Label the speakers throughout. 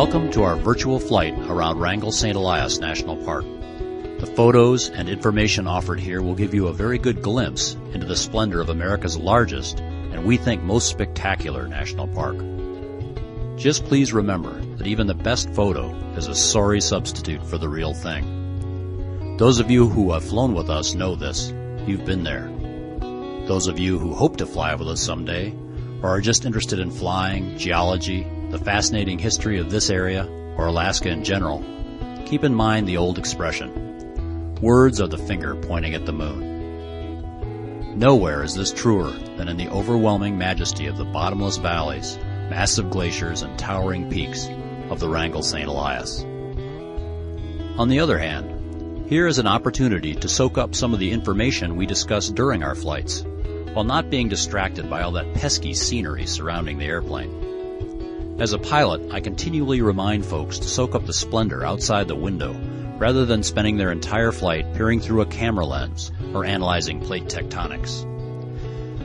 Speaker 1: Welcome to our virtual flight around Wrangell St. Elias National Park. The photos and information offered here will give you a very good glimpse into the splendor of America's largest and we think most spectacular national park. Just please remember that even the best photo is a sorry substitute for the real thing. Those of you who have flown with us know this. You've been there. Those of you who hope to fly with us someday, or are just interested in flying, geology, the fascinating history of this area, or Alaska in general, keep in mind the old expression, words are the finger pointing at the moon. Nowhere is this truer than in the overwhelming majesty of the bottomless valleys, massive glaciers, and towering peaks of the Wrangell St. Elias. On the other hand, here is an opportunity to soak up some of the information we discussed during our flights, while not being distracted by all that pesky scenery surrounding the airplane. As a pilot, I continually remind folks to soak up the splendor outside the window rather than spending their entire flight peering through a camera lens or analyzing plate tectonics.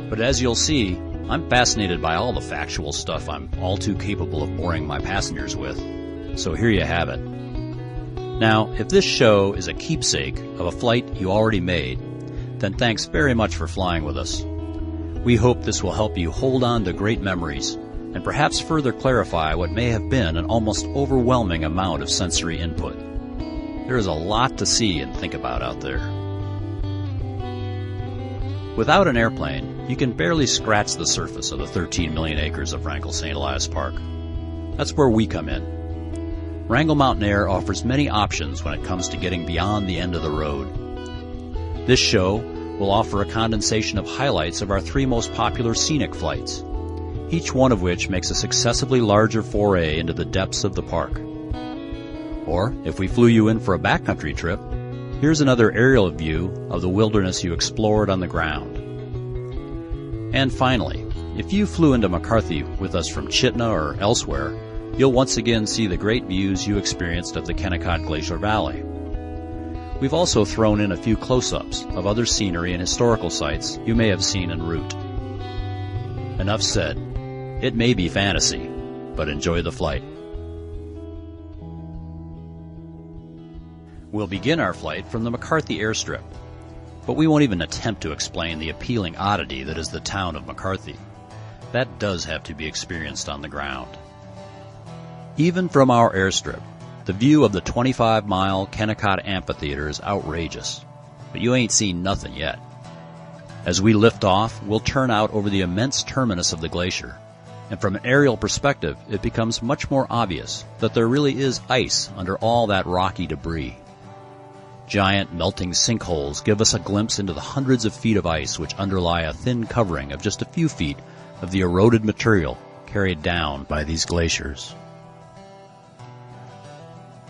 Speaker 1: But as you'll see, I'm fascinated by all the factual stuff I'm all too capable of boring my passengers with, so here you have it. Now, if this show is a keepsake of a flight you already made, then thanks very much for flying with us. We hope this will help you hold on to great memories and perhaps further clarify what may have been an almost overwhelming amount of sensory input. There is a lot to see and think about out there. Without an airplane, you can barely scratch the surface of the 13 million acres of Wrangell St. Elias Park. That's where we come in. Wrangell Mountain Air offers many options when it comes to getting beyond the end of the road. This show will offer a condensation of highlights of our 3 most popular scenic flights, each one of which makes a successively larger foray into the depths of the park. Or, if we flew you in for a backcountry trip, here's another aerial view of the wilderness you explored on the ground. And finally, if you flew into McCarthy with us from Chitina or elsewhere, you'll once again see the great views you experienced of the Kennecott Glacier Valley. We've also thrown in a few close-ups of other scenery and historical sites you may have seen en route. Enough said. It may be fantasy, but enjoy the flight. We'll begin our flight from the McCarthy airstrip, but we won't even attempt to explain the appealing oddity that is the town of McCarthy. That does have to be experienced on the ground. Even from our airstrip, the view of the 25-mile Kennecott Amphitheater is outrageous, but you ain't seen nothing yet. As we lift off, we'll turn out over the immense terminus of the glacier, and from an aerial perspective, it becomes much more obvious that there really is ice under all that rocky debris. Giant melting sinkholes give us a glimpse into the hundreds of feet of ice which underlie a thin covering of just a few feet of the eroded material carried down by these glaciers.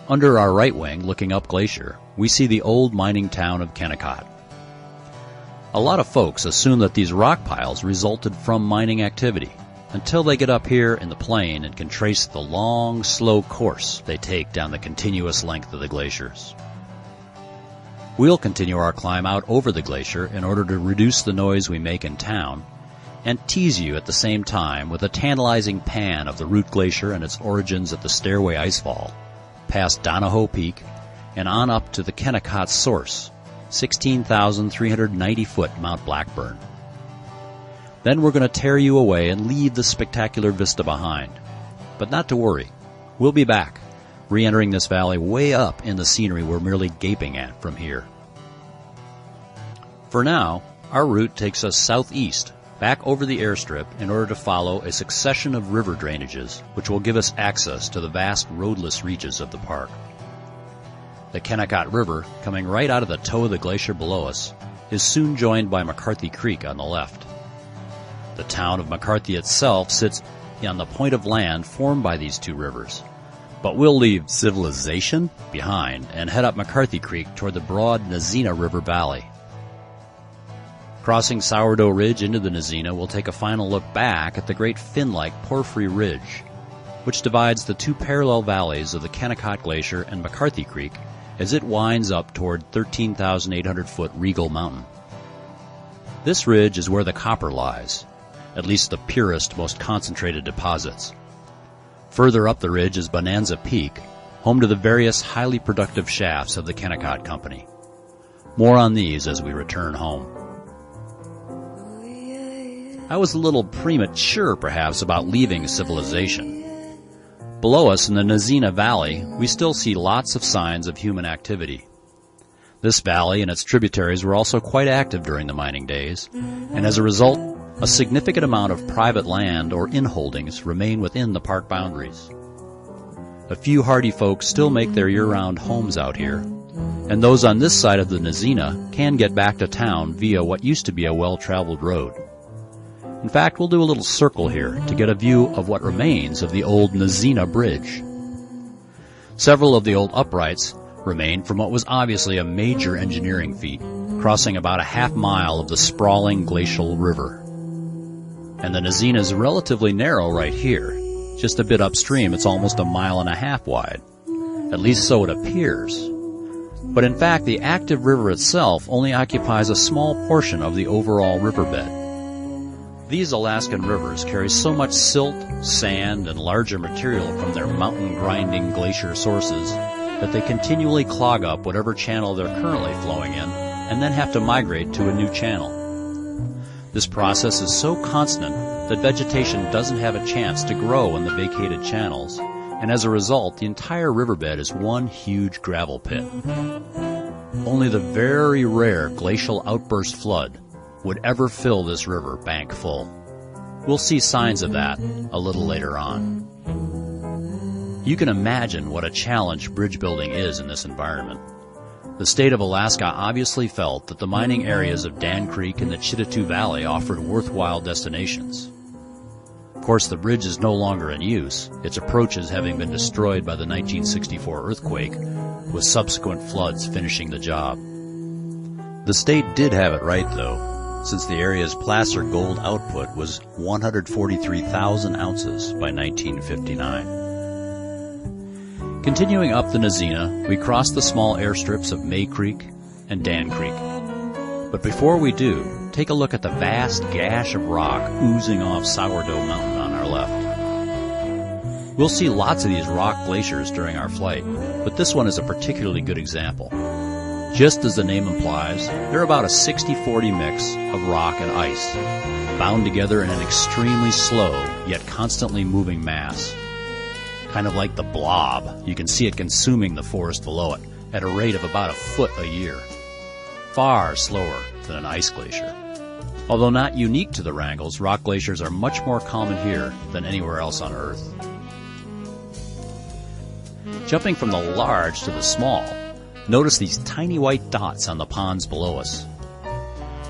Speaker 1: Under our right wing, looking up glacier, we see the old mining town of Kennecott. A lot of folks assume that these rock piles resulted from mining activity, until they get up here in the plain and can trace the long, slow course they take down the continuous length of the glaciers. We'll continue our climb out over the glacier in order to reduce the noise we make in town, and tease you at the same time with a tantalizing pan of the Root Glacier and its origins at the Stairway Icefall, past Donahoe Peak, and on up to the Kennecott's source, 16,390-foot Mount Blackburn. Then we're going to tear you away and leave the spectacular vista behind. But not to worry. We'll be back, re-entering this valley way up in the scenery we're merely gaping at from here. For now, our route takes us southeast, back over the airstrip in order to follow a succession of river drainages which will give us access to the vast roadless reaches of the park. The Kennecott River, coming right out of the toe of the glacier below us, is soon joined by McCarthy Creek on the left. The town of McCarthy itself sits on the point of land formed by these 2 rivers, but we'll leave civilization behind and head up McCarthy Creek toward the broad Nazina River Valley. Crossing Sourdough Ridge into the Nazina, we'll take a final look back at the great fin-like Porphyry Ridge, which divides the 2 parallel valleys of the Kennecott Glacier and McCarthy Creek as it winds up toward 13,800-foot Wrangell Mountain. This ridge is where the copper lies, at least the purest, most concentrated deposits. Further up the ridge is Bonanza Peak, home to the various highly productive shafts of the Kennecott Company. More on these as we return home. I was a little premature, perhaps, about leaving civilization. Below us in the Nizina Valley, we still see lots of signs of human activity. This valley and its tributaries were also quite active during the mining days, and as a result, a significant amount of private land or inholdings remain within the park boundaries. A few hardy folks still make their year-round homes out here, and those on this side of the Nizina can get back to town via what used to be a well-traveled road. In fact, we'll do a little circle here to get a view of what remains of the old Nizina Bridge. Several of the old uprights remain from what was obviously a major engineering feat, crossing about a half-mile of the sprawling glacial river. And the Nizina is relatively narrow right here. Just a bit upstream, it's almost 1.5 miles wide. At least so it appears. But in fact, the active river itself only occupies a small portion of the overall riverbed. These Alaskan rivers carry so much silt, sand, and larger material from their mountain-grinding glacier sources that they continually clog up whatever channel they're currently flowing in and then have to migrate to a new channel. This process is so constant that vegetation doesn't have a chance to grow in the vacated channels, and as a result, the entire riverbed is one huge gravel pit. Only the very rare glacial outburst flood would ever fill this river bank full. We'll see signs of that a little later on. You can imagine what a challenge bridge building is in this environment. The state of Alaska obviously felt that the mining areas of Dan Creek and the Chittitu Valley offered worthwhile destinations. Of course, the bridge is no longer in use, its approaches having been destroyed by the 1964 earthquake, with subsequent floods finishing the job. The state did have it right, though, since the area's placer gold output was 143,000 ounces by 1959. Continuing up the Nizina, we cross the small airstrips of May Creek and Dan Creek. But before we do, take a look at the vast gash of rock oozing off Sourdough Mountain on our left. We'll see lots of these rock glaciers during our flight, but this one is a particularly good example. Just as the name implies, they're about a 60-40 mix of rock and ice, bound together in an extremely slow, yet constantly moving mass. Kind of like the blob, you can see it consuming the forest below it at a rate of about 1 foot a year. Far slower than an ice glacier. Although not unique to the Wrangells, rock glaciers are much more common here than anywhere else on Earth. Jumping from the large to the small, notice these tiny white dots on the ponds below us.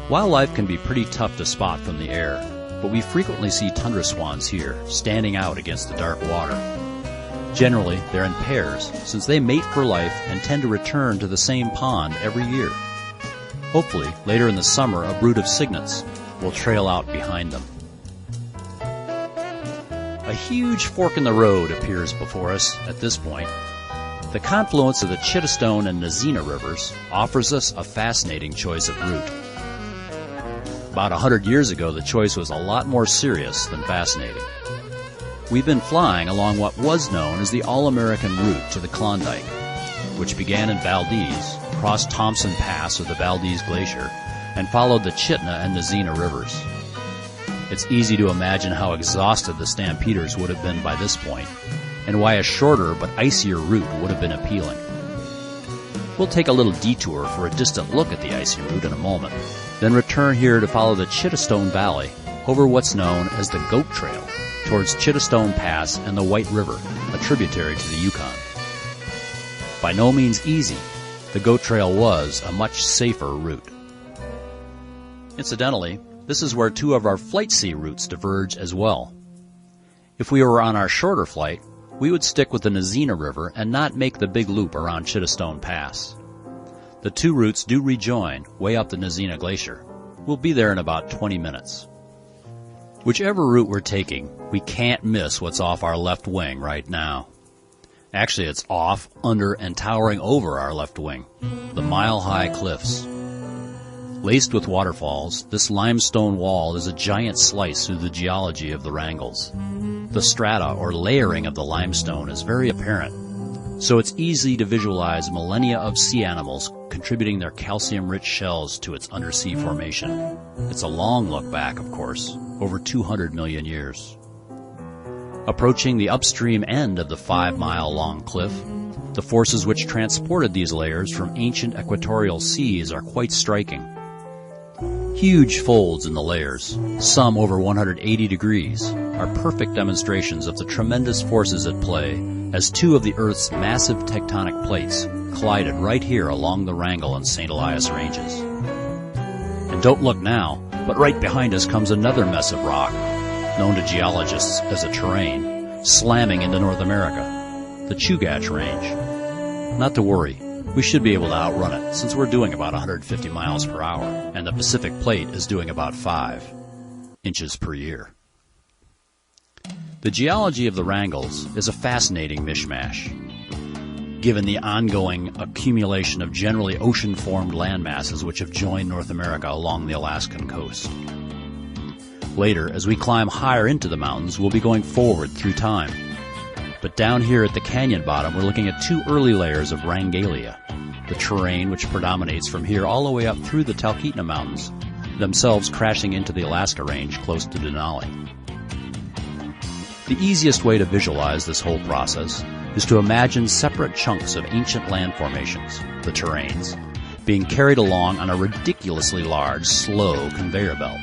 Speaker 1: Wildlife can be pretty tough to spot from the air, but we frequently see tundra swans here, standing out against the dark water. Generally, they're in pairs, since they mate for life and tend to return to the same pond every year. Hopefully, later in the summer, a brood of cygnets will trail out behind them. A huge fork in the road appears before us at this point. The confluence of the Chittistone and Nizina rivers offers us a fascinating choice of route. About 100 years ago, the choice was a lot more serious than fascinating. We've been flying along what was known as the All-American Route to the Klondike, which began in Valdez, crossed Thompson Pass or the Valdez Glacier, and followed the Chittana and Nizina rivers. It's easy to imagine how exhausted the stampeders would have been by this point, and why a shorter but icier route would have been appealing. We'll take a little detour for a distant look at the icy route in a moment, then return here to follow the Chittistone Valley over what's known as the Goat Trail, towards Chittistone Pass and the White River, a tributary to the Yukon. By no means easy, the Goat Trail was a much safer route. Incidentally, this is where 2 of our Flightsea routes diverge as well. If we were on our shorter flight, we would stick with the Nizina River and not make the big loop around Chittistone Pass. The 2 routes do rejoin way up the Nizina Glacier. We'll be there in about 20 minutes. Whichever route we're taking, we can't miss what's off our left wing right now. Actually, it's off, under, and towering over our left wing, the mile-high cliffs. Laced with waterfalls, this limestone wall is a giant slice through the geology of the Wrangells. The strata or layering of the limestone is very apparent, so it's easy to visualize millennia of sea animals contributing their calcium-rich shells to its undersea formation. It's a long look back, of course, over 200 million years. Approaching the upstream end of the 5-mile-long cliff, the forces which transported these layers from ancient equatorial seas are quite striking. Huge folds in the layers, some over 180 degrees, are perfect demonstrations of the tremendous forces at play as two of the Earth's massive tectonic plates collided right here along the Wrangell and St. Elias ranges. And don't look now, but right behind us comes another mess of rock, known to geologists as a terrain, slamming into North America, the Chugach Range. Not to worry, we should be able to outrun it since we're doing about 150 miles per hour, and the Pacific Plate is doing about 5 inches per year. The geology of the Wrangells is a fascinating mishmash, given the ongoing accumulation of generally ocean-formed landmasses which have joined North America along the Alaskan coast. Later, as we climb higher into the mountains, we'll be going forward through time. But down here at the canyon bottom, we're looking at 2 early layers of Wrangellia, the terrain which predominates from here all the way up through the Talkeetna Mountains, themselves crashing into the Alaska Range close to Denali. The easiest way to visualize this whole process is to imagine separate chunks of ancient land formations, the terrains, being carried along on a ridiculously large, slow conveyor belt.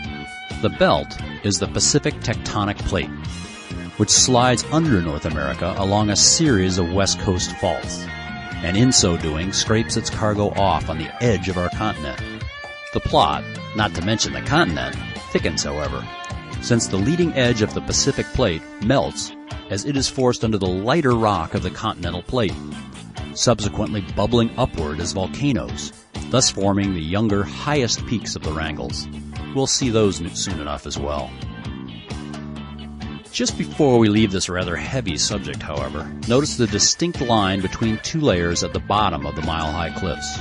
Speaker 1: The belt is the Pacific Tectonic Plate, which slides under North America along a series of west coast faults, and in so doing scrapes its cargo off on the edge of our continent. The plot, not to mention the continent, thickens, however, since the leading edge of the Pacific Plate melts as it is forced under the lighter rock of the continental plate, subsequently bubbling upward as volcanoes, thus forming the younger, highest peaks of the Wrangells. We'll see those soon enough as well. Just before we leave this rather heavy subject, however, notice the distinct line between 2 layers at the bottom of the mile-high cliffs.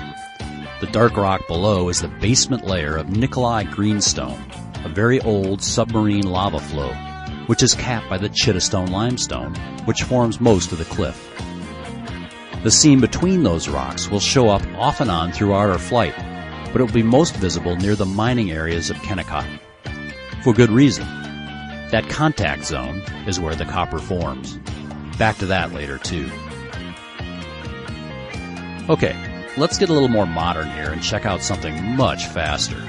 Speaker 1: The dark rock below is the basement layer of Nikolai Greenstone, a very old submarine lava flow, which is capped by the Chittestone limestone, which forms most of the cliff. The seam between those rocks will show up off and on throughout our flight, but it will be most visible near the mining areas of Kennecott. For good reason. That contact zone is where the copper forms. Back to that later, too. Okay, let's get a little more modern here and check out something much faster.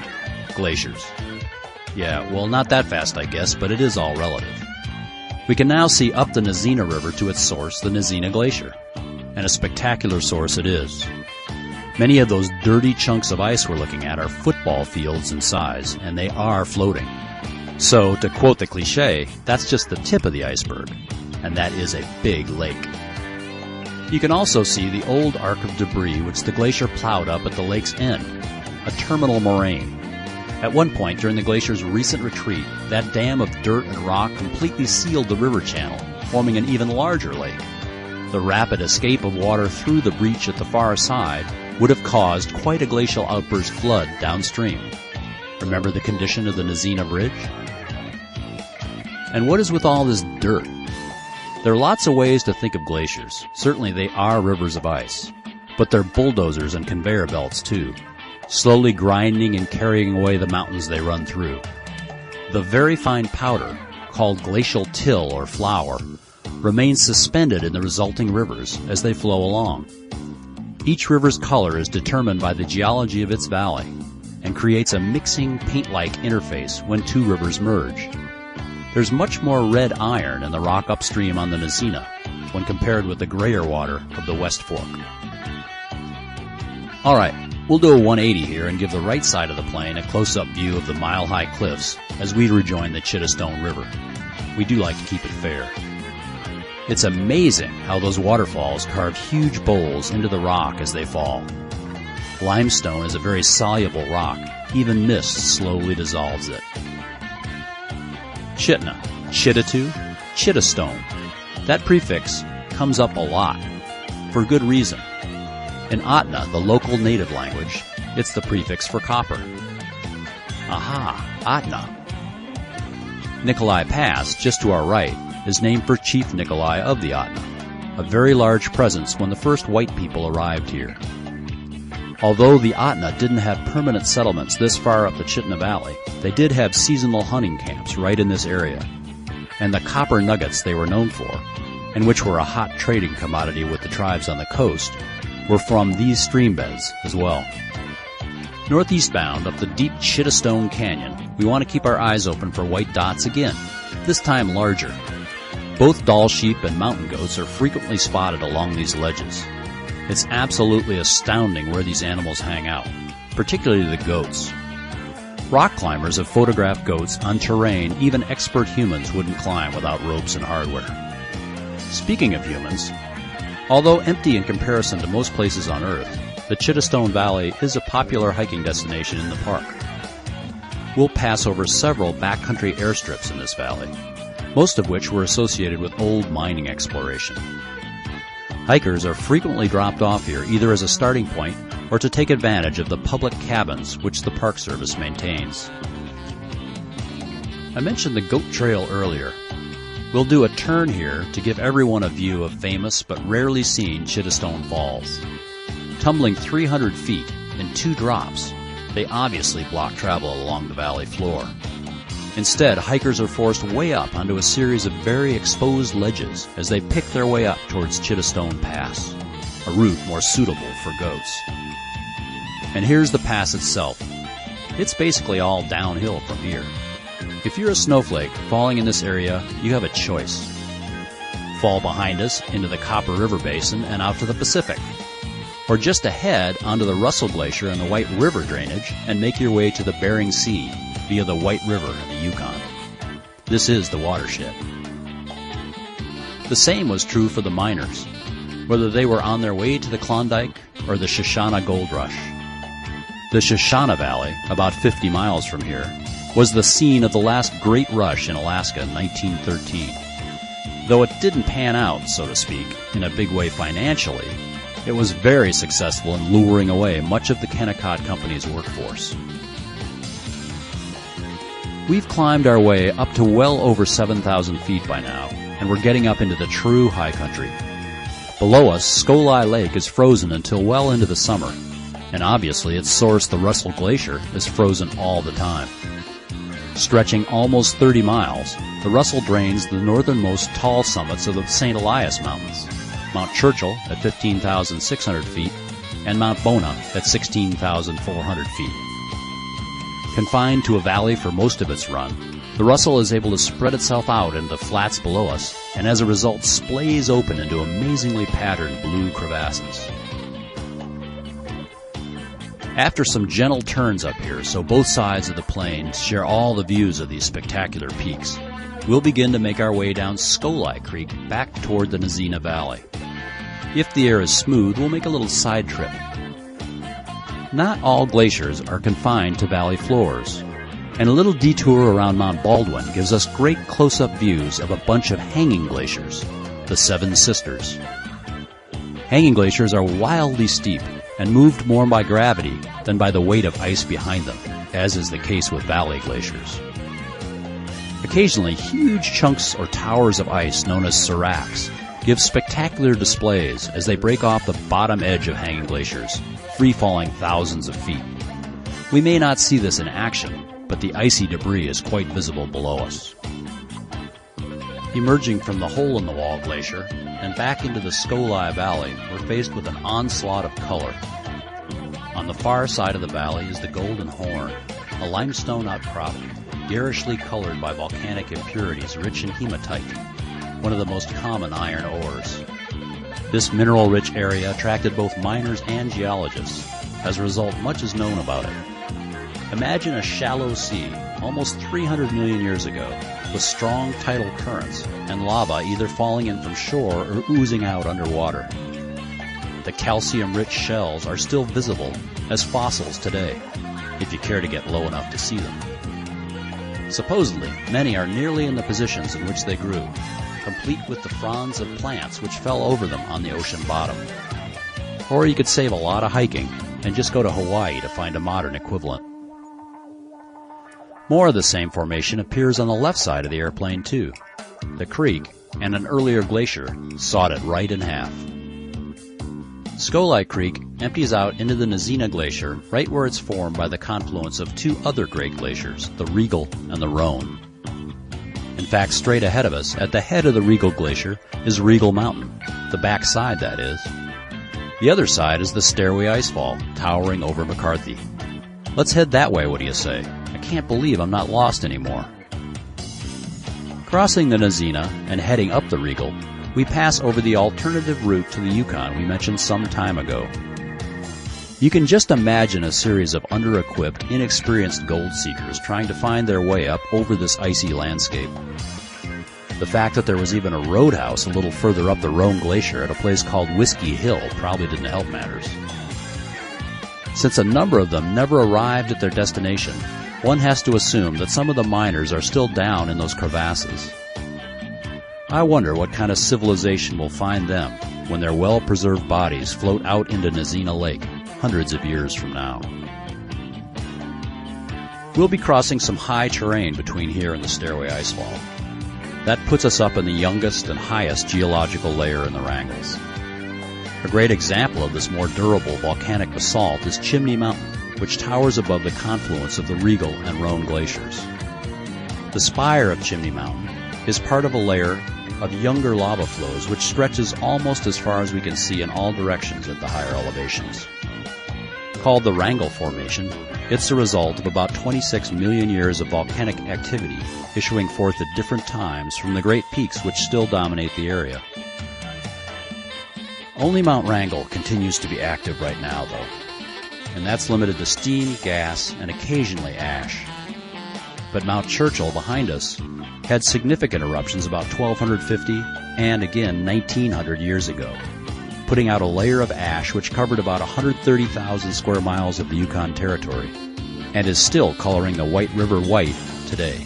Speaker 1: Glaciers. Yeah, well, not that fast, I guess, but it is all relative. We can now see up the Nizina River to its source, the Nizina Glacier. And a spectacular source it is. Many of those dirty chunks of ice we're looking at are football fields in size, and they are floating. So, to quote the cliche, that's just the tip of the iceberg, and that is a big lake. You can also see the old arc of debris which the glacier plowed up at the lake's end, a terminal moraine. At one point during the glacier's recent retreat, that dam of dirt and rock completely sealed the river channel, forming an even larger lake. The rapid escape of water through the breach at the far side would have caused quite a glacial outburst flood downstream. Remember the condition of the Nizina Bridge? And what is with all this dirt? There are lots of ways to think of glaciers. Certainly they are rivers of ice, but they're bulldozers and conveyor belts too, slowly grinding and carrying away the mountains they run through. The very fine powder, called glacial till or flour, remains suspended in the resulting rivers as they flow along. Each river's color is determined by the geology of its valley and creates a mixing paint-like interface when 2 rivers merge. There's much more red iron in the rock upstream on the Nizina when compared with the grayer water of the West Fork. Alright, we'll do a 180 here and give the right side of the plain a close-up view of the mile-high cliffs as we rejoin the Chittestone River. We do like to keep it fair. It's amazing how those waterfalls carve huge bowls into the rock as they fall. Limestone is a very soluble rock. Even mist slowly dissolves it. Chitna, Chittatu, Chittestone. That prefix comes up a lot, for good reason. In Atna, the local native language, it's the prefix for copper. Aha, Atna. Nikolai Pass, just to our right, is named for Chief Nikolai of the Ahtna, a very large presence when the first white people arrived here. Although the Ahtna didn't have permanent settlements this far up the Chitna Valley, they did have seasonal hunting camps right in this area. And the copper nuggets they were known for, and which were a hot trading commodity with the tribes on the coast, were from these stream beds as well. Northeastbound up the deep Chittastone Canyon, we want to keep our eyes open for white dots again, this time larger. Both Dall sheep and mountain goats are frequently spotted along these ledges. It's absolutely astounding where these animals hang out, particularly the goats. Rock climbers have photographed goats on terrain even expert humans wouldn't climb without ropes and hardware. Speaking of humans, although empty in comparison to most places on Earth, the Chittastone Valley is a popular hiking destination in the park. We'll pass over several backcountry airstrips in this valley, most of which were associated with old mining exploration. Hikers are frequently dropped off here either as a starting point or to take advantage of the public cabins which the Park Service maintains. I mentioned the goat trail earlier. We'll do a turn here to give everyone a view of famous but rarely seen Chittastone Falls. Tumbling 300 feet in 2 drops, they obviously block travel along the valley floor. Instead, hikers are forced way up onto a series of very exposed ledges as they pick their way up towards Chittastone Pass, a route more suitable for goats. And here's the pass itself. It's basically all downhill from here. If you're a snowflake falling in this area, you have a choice. Fall behind us into the Copper River Basin and out to the Pacific. Or just ahead onto the Russell Glacier and the White River drainage and make your way to the Bering Sea via the White River and the Yukon. This is the watershed. The same was true for the miners, whether they were on their way to the Klondike or the Shoshana Gold Rush. The Shoshana Valley, about 50 miles from here, was the scene of the last great rush in Alaska in 1913. Though it didn't pan out, so to speak, in a big way financially, it was very successful in luring away much of the Kennecott Company's workforce. We've climbed our way up to well over 7,000 feet by now, and we're getting up into the true high country. Below us, Skolai Lake is frozen until well into the summer, and obviously its source, the Russell Glacier, is frozen all the time. Stretching almost 30 miles, the Russell drains the northernmost tall summits of the St. Elias Mountains, Mount Churchill at 15,600 feet, and Mount Bona at 16,400 feet. Confined to a valley for most of its run, the Russell is able to spread itself out into the flats below us, and as a result splays open into amazingly patterned blue crevasses. After some gentle turns up here, so both sides of the plains share all the views of these spectacular peaks, we'll begin to make our way down Skolai Creek back toward the Nazina Valley. If the air is smooth, we'll make a little side trip. Not all glaciers are confined to valley floors, and a little detour around Mount Baldwin gives us great close-up views of a bunch of hanging glaciers, the Seven Sisters. Hanging glaciers are wildly steep and moved more by gravity than by the weight of ice behind them, as is the case with valley glaciers. Occasionally, huge chunks or towers of ice known as seracs give spectacular displays as they break off the bottom edge of hanging glaciers, free-falling thousands of feet. We may not see this in action, but the icy debris is quite visible below us. Emerging from the hole-in-the-wall glacier and back into the Skolai Valley, we're faced with an onslaught of color. On the far side of the valley is the Golden Horn, a limestone outcropping, garishly colored by volcanic impurities rich in hematite, one of the most common iron ores. This mineral-rich area attracted both miners and geologists. As a result, much is known about it. Imagine a shallow sea, almost 300 million years ago, with strong tidal currents and lava either falling in from shore or oozing out underwater. The calcium-rich shells are still visible as fossils today, if you care to get low enough to see them. Supposedly, many are nearly in the positions in which they grew, complete with the fronds of plants which fell over them on the ocean bottom. Or you could save a lot of hiking and just go to Hawaii to find a modern equivalent. More of the same formation appears on the left side of the airplane too. The creek, and an earlier glacier sawed it right in half. Scollay Creek empties out into the Nizina Glacier right where it's formed by the confluence of two other great glaciers, the Wrangell and the Rhone. In fact, straight ahead of us, at the head of the Wrangell Glacier, is Wrangell Mountain, the back side, that is. The other side is the Stairway Icefall, towering over McCarthy. Let's head that way, what do you say? I can't believe I'm not lost anymore. Crossing the Nizina and heading up the Wrangell, we pass over the alternative route to the Yukon we mentioned some time ago. You can just imagine a series of under-equipped, inexperienced gold seekers trying to find their way up over this icy landscape. The fact that there was even a roadhouse a little further up the Rhone Glacier at a place called Whiskey Hill probably didn't help matters. Since a number of them never arrived at their destination, one has to assume that some of the miners are still down in those crevasses. I wonder what kind of civilization will find them when their well-preserved bodies float out into Nizina Lake hundreds of years from now. We'll be crossing some high terrain between here and the Stairway Icefall. That puts us up in the youngest and highest geological layer in the Wrangells. A great example of this more durable volcanic basalt is Chimney Mountain, which towers above the confluence of the Wrangell and Rhone glaciers. The spire of Chimney Mountain is part of a layer of younger lava flows which stretches almost as far as we can see in all directions at the higher elevations. Called the Wrangell Formation, it's the result of about 26 million years of volcanic activity issuing forth at different times from the great peaks which still dominate the area. Only Mount Wrangell continues to be active right now, though, and that's limited to steam, gas, and occasionally ash. But Mount Churchill behind us had significant eruptions about 1250 and again 1900 years ago, putting out a layer of ash which covered about 130,000 square miles of the Yukon Territory and is still coloring the White River white today.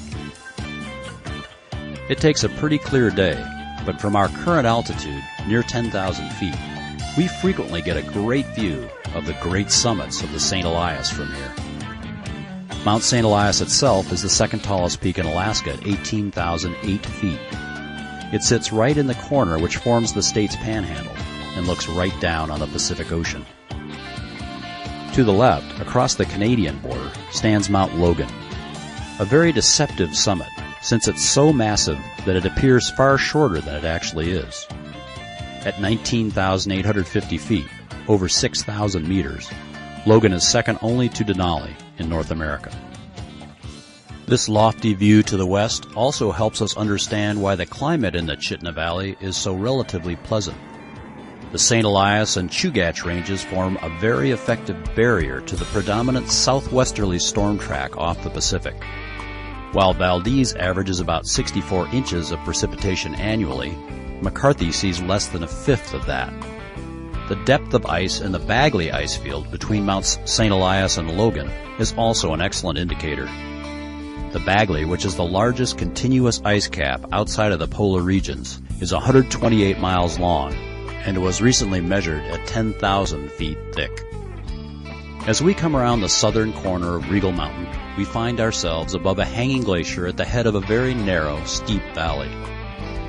Speaker 1: It takes a pretty clear day, but from our current altitude, near 10,000 feet, we frequently get a great view of the great summits of the St. Elias from here. Mount St. Elias itself is the second tallest peak in Alaska at 18,008 feet. It sits right in the corner which forms the state's panhandle and looks right down on the Pacific Ocean. To the left, across the Canadian border, stands Mount Logan, a very deceptive summit since it's so massive that it appears far shorter than it actually is. At 19,850 feet, over 6,000 meters, Logan is second only to Denali in North America. This lofty view to the west also helps us understand why the climate in the Chitna Valley is so relatively pleasant. The St. Elias and Chugach ranges form a very effective barrier to the predominant southwesterly storm track off the Pacific. While Valdez averages about 64 inches of precipitation annually, McCarthy sees less than a fifth of that. The depth of ice in the Bagley ice field between Mounts St. Elias and Logan is also an excellent indicator. The Bagley, which is the largest continuous ice cap outside of the polar regions, is 128 miles long and was recently measured at 10,000 feet thick. As we come around the southern corner of Wrangell Mountain, we find ourselves above a hanging glacier at the head of a very narrow, steep valley.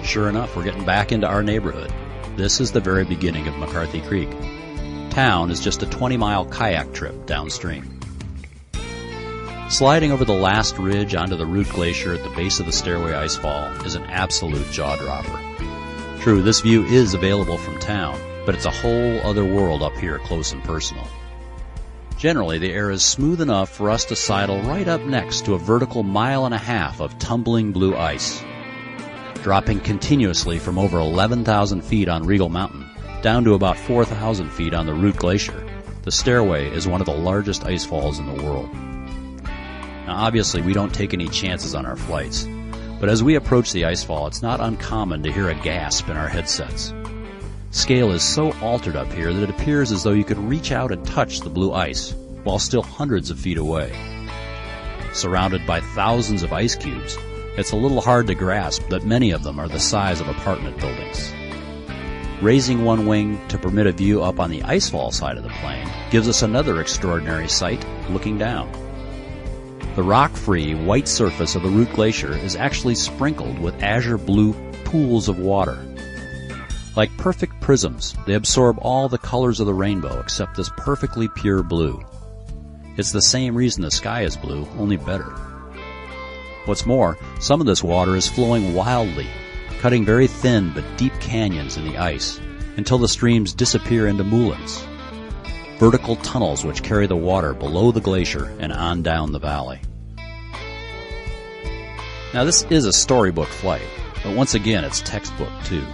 Speaker 1: Sure enough, we're getting back into our neighborhood. This is the very beginning of McCarthy Creek. Town is just a 20-mile kayak trip downstream. Sliding over the last ridge onto the Root Glacier at the base of the Stairway Icefall is an absolute jaw-dropper. True, this view is available from town, but it's a whole other world up here close and personal. Generally, the air is smooth enough for us to sidle right up next to a vertical 1.5 miles of tumbling blue ice. Dropping continuously from over 11,000 feet on Wrangell Mountain down to about 4,000 feet on the Root Glacier, the Stairway is one of the largest ice falls in the world. Now obviously we don't take any chances on our flights, but as we approach the icefall it's not uncommon to hear a gasp in our headsets. Scale is so altered up here that it appears as though you could reach out and touch the blue ice while still hundreds of feet away. Surrounded by thousands of ice cubes, it's a little hard to grasp that many of them are the size of apartment buildings. Raising one wing to permit a view up on the icefall side of the plane gives us another extraordinary sight looking down. The rock-free white surface of the Root Glacier is actually sprinkled with azure blue pools of water. Like perfect prisms, they absorb all the colors of the rainbow except this perfectly pure blue. It's the same reason the sky is blue, only better. What's more, some of this water is flowing wildly, cutting very thin but deep canyons in the ice until the streams disappear into moulins, vertical tunnels which carry the water below the glacier and on down the valley. Now this is a storybook flight, but once again it's textbook too.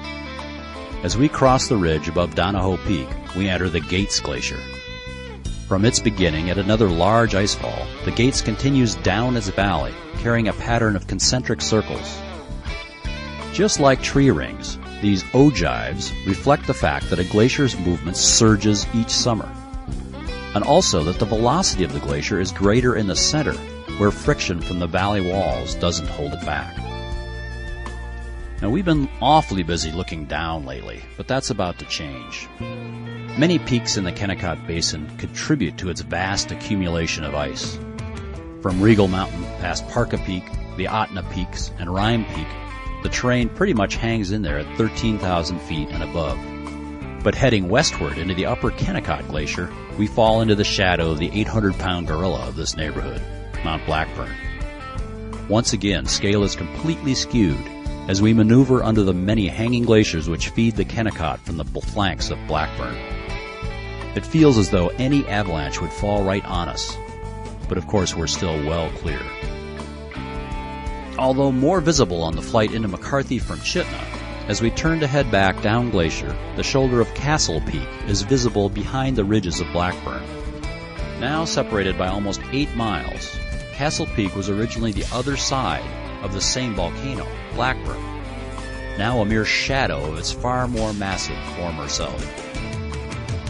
Speaker 1: As we cross the ridge above Donahoe Peak, we enter the Gates Glacier. From its beginning at another large icefall, the Gates continues down its valley, carrying a pattern of concentric circles. Just like tree rings, these ogives reflect the fact that a glacier's movement surges each summer, and also that the velocity of the glacier is greater in the center, where friction from the valley walls doesn't hold it back. Now we've been awfully busy looking down lately, but that's about to change. Many peaks in the Kennecott Basin contribute to its vast accumulation of ice. From Wrangell Mountain past Parka Peak, the Otna Peaks, and Rime Peak, the terrain pretty much hangs in there at 13,000 feet and above. But heading westward into the upper Kennecott Glacier, we fall into the shadow of the 800-pound gorilla of this neighborhood, Mount Blackburn. Once again, scale is completely skewed as we maneuver under the many hanging glaciers which feed the Kennecott from the flanks of Blackburn. It feels as though any avalanche would fall right on us, but of course we're still well clear. Although more visible on the flight into McCarthy from Chittenden, as we turn to head back down glacier, the shoulder of Castle Peak is visible behind the ridges of Blackburn. Now separated by almost 8 miles, Castle Peak was originally the other side of the same volcano, Blackburn, now a mere shadow of its far more massive former self.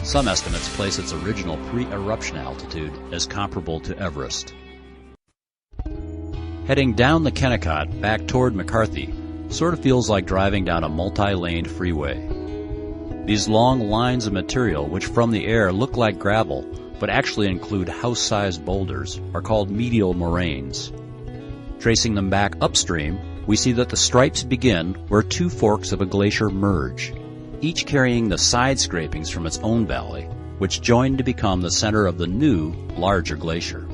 Speaker 1: Some estimates place its original pre-eruption altitude as comparable to Everest. Heading down the Kennecott back toward McCarthy sort of feels like driving down a multi-laned freeway. These long lines of material, which from the air look like gravel but actually include house-sized boulders, are called medial moraines. Tracing them back upstream, we see that the stripes begin where 2 forks of a glacier merge, each carrying the side scrapings from its own valley, which join to become the center of the new, larger glacier.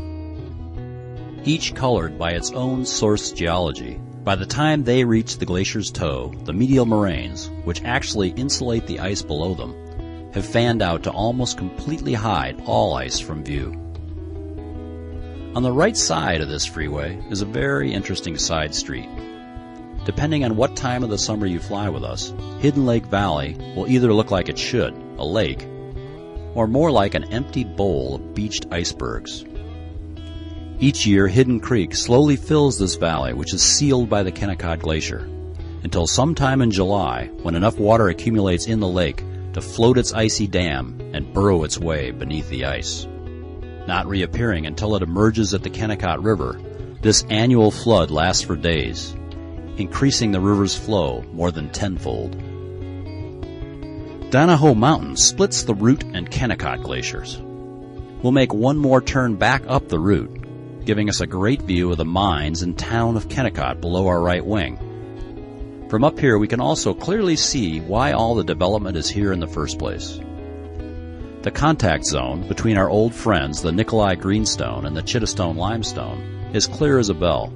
Speaker 1: Each colored by its own source geology, by the time they reach the glacier's toe, the medial moraines, which actually insulate the ice below them, have fanned out to almost completely hide all ice from view. On the right side of this freeway is a very interesting side street. Depending on what time of the summer you fly with us, Hidden Lake Valley will either look like it should, a lake, or more like an empty bowl of beached icebergs. Each year, Hidden Creek slowly fills this valley, which is sealed by the Kennecott Glacier, until sometime in July, when enough water accumulates in the lake to float its icy dam and burrow its way beneath the ice. Not reappearing until it emerges at the Kennecott River, this annual flood lasts for days, increasing the river's flow more than tenfold. Donahoe Mountain splits the Root and Kennecott glaciers. We'll make one more turn back up the Root, giving us a great view of the mines and town of Kennecott below our right wing. From up here we can also clearly see why all the development is here in the first place. The contact zone between our old friends, the Nikolai Greenstone and the Chittestone Limestone, is clear as a bell.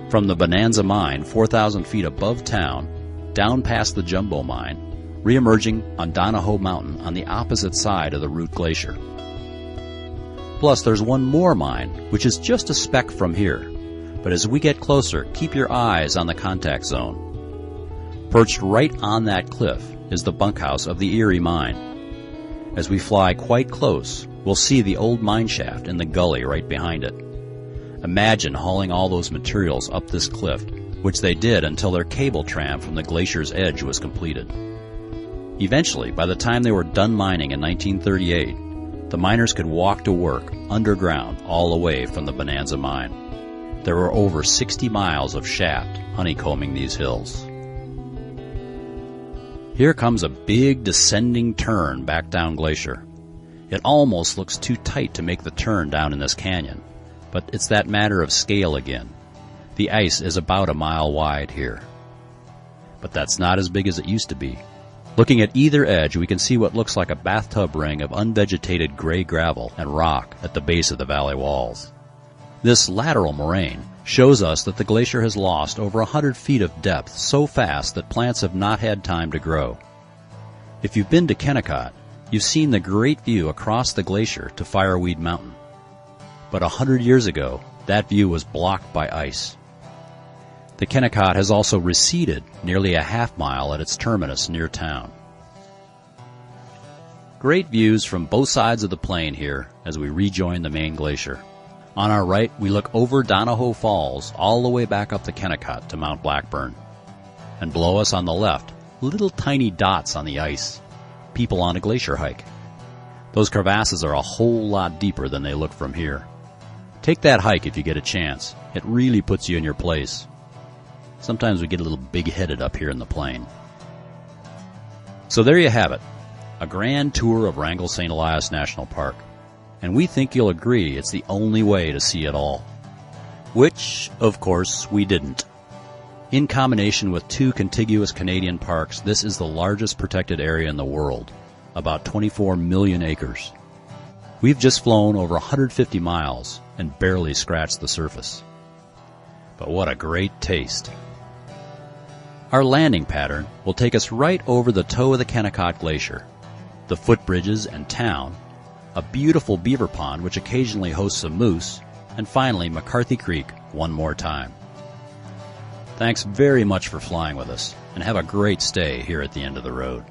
Speaker 1: From the Bonanza Mine, 4,000 feet above town, down past the Jumbo Mine, re-emerging on Donahoe Mountain on the opposite side of the Root Glacier. Plus, there's one more mine, which is just a speck from here. But as we get closer, keep your eyes on the contact zone. Perched right on that cliff is the bunkhouse of the Erie Mine. As we fly quite close, we'll see the old mine shaft in the gully right behind it. Imagine hauling all those materials up this cliff, which they did until their cable tram from the glacier's edge was completed. Eventually, by the time they were done mining in 1938, the miners could walk to work underground all the way from the Bonanza Mine. There were over 60 miles of shaft honeycombing these hills. Here comes a big descending turn back down glacier. It almost looks too tight to make the turn down in this canyon. But it's that matter of scale again. The ice is about a mile wide here. but that's not as big as it used to be. Looking at either edge, we can see what looks like a bathtub ring of unvegetated gray gravel and rock at the base of the valley walls. This lateral moraine shows us that the glacier has lost over 100 feet of depth so fast that plants have not had time to grow. If you've been to Kennecott, you've seen the great view across the glacier to Fireweed Mountain. But 100 years ago, that view was blocked by ice. The Kennecott has also receded nearly a half-mile at its terminus near town. Great views from both sides of the plain here as we rejoin the main glacier. On our right, we look over Donahoe Falls all the way back up the Kennecott to Mount Blackburn. And below us on the left, little tiny dots on the ice, people on a glacier hike. Those crevasses are a whole lot deeper than they look from here. Take that hike if you get a chance. It really puts you in your place. Sometimes we get a little big-headed up here in the plain. So there you have it, a grand tour of Wrangell St. Elias National Park. And we think you'll agree it's the only way to see it all. Which, of course, we didn't. In combination with two contiguous Canadian parks, this is the largest protected area in the world, about 24 million acres. We've just flown over 150 miles and barely scratched the surface. But what a great taste. Our landing pattern will take us right over the toe of the Kennecott Glacier, the footbridges and town, a beautiful beaver pond which occasionally hosts a moose, and finally McCarthy Creek one more time. Thanks very much for flying with us, and have a great stay here at the end of the road.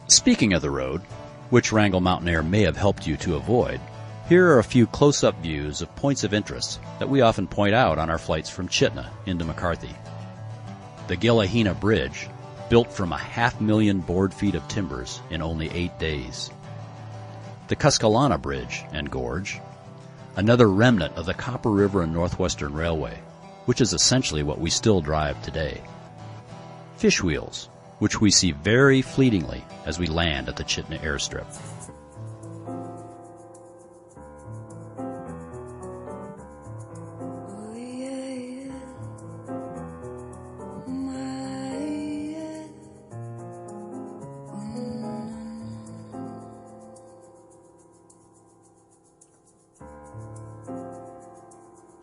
Speaker 1: Speaking of the road, which Wrangell Mountain Air may have helped you to avoid, here are a few close-up views of points of interest that we often point out on our flights from Chitina into McCarthy. The Gillahena Bridge, built from 500,000 board feet of timbers in only 8 days. The Tusculana Bridge and Gorge, another remnant of the Copper River and Northwestern Railway, which is essentially what we still drive today. Fish wheels, which we see very fleetingly as we land at the Chitina airstrip.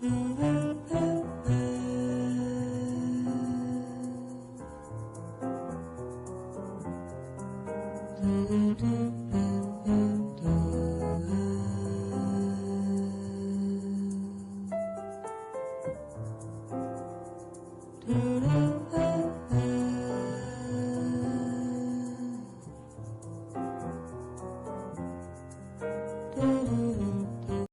Speaker 2: Mm-hmm.